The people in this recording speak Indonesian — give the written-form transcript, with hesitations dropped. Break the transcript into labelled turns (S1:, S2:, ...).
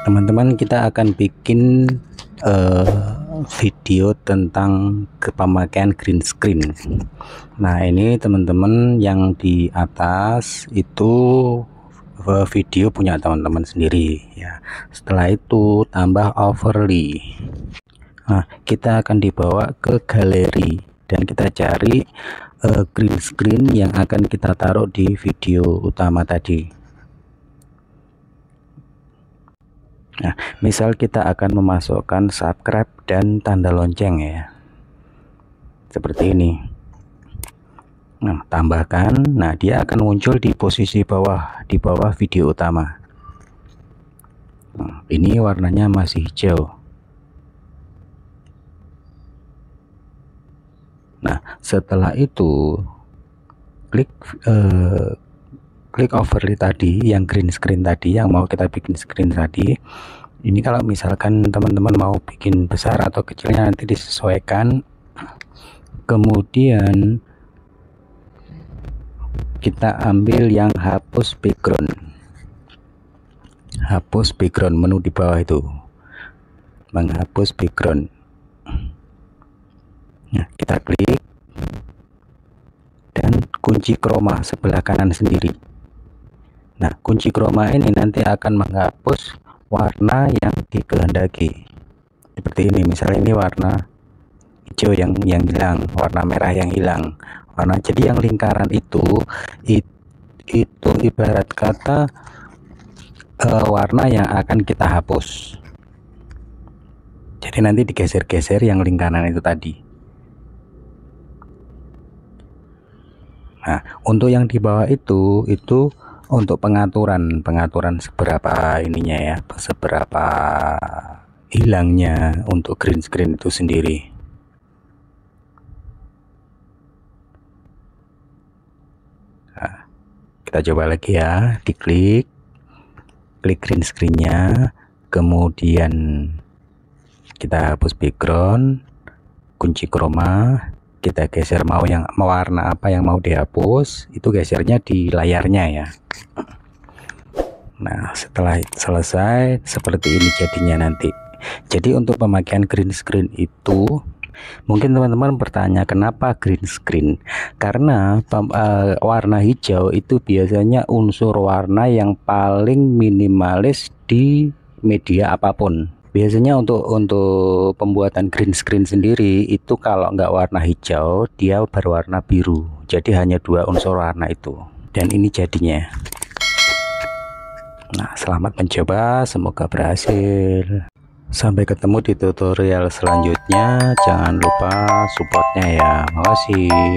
S1: Teman-teman, kita akan bikin video tentang pemakaian green screen. Nah, ini teman-teman yang di atas itu video punya teman-teman sendiri ya. Setelah itu tambah overlay. Nah, kita akan dibawa ke galeri dan kita cari green screen yang akan kita taruh di video utama tadi. Nah, misal kita akan memasukkan subscribe dan tanda lonceng ya, seperti ini. Nah, tambahkan. Nah, dia akan muncul di posisi bawah, di bawah video utama. Nah, ini warnanya masih hijau. Nah, setelah itu klik overlay tadi, yang green screen tadi, yang mau kita bikin screen tadi. Ini kalau misalkan teman-teman mau bikin besar atau kecilnya nanti disesuaikan. Kemudian kita ambil yang hapus background. Hapus background, menu di bawah itu, menghapus background. Nah, kita klik dan kunci chroma sebelah kanan sendiri. Nah, kunci chroma ini nanti akan menghapus warna yang dikehendaki. Seperti ini, misalnya ini warna hijau yang hilang, warna merah yang hilang. Jadi yang lingkaran itu ibarat kata warna yang akan kita hapus. Jadi nanti digeser-geser yang lingkaran itu tadi. Nah, untuk yang di bawah itu untuk pengaturan seberapa ininya ya, seberapa hilangnya untuk green screen itu sendiri. Nah, kita coba lagi ya, klik green screen-nya, kemudian kita hapus background, kunci chroma, kita geser mau warna apa yang mau dihapus, itu gesernya di layarnya ya. Nah, setelah selesai seperti ini jadinya nanti. Jadi untuk pemakaian green screen itu, mungkin teman-teman bertanya kenapa green screen? Karena warna hijau itu biasanya unsur warna yang paling minimalis di media apapun. Biasanya untuk pembuatan green screen sendiri itu kalau nggak warna hijau, dia berwarna biru. Jadi hanya dua unsur warna itu. Dan ini jadinya. Nah, selamat mencoba, semoga berhasil. Sampai ketemu di tutorial selanjutnya. Jangan lupa supportnya ya. Makasih.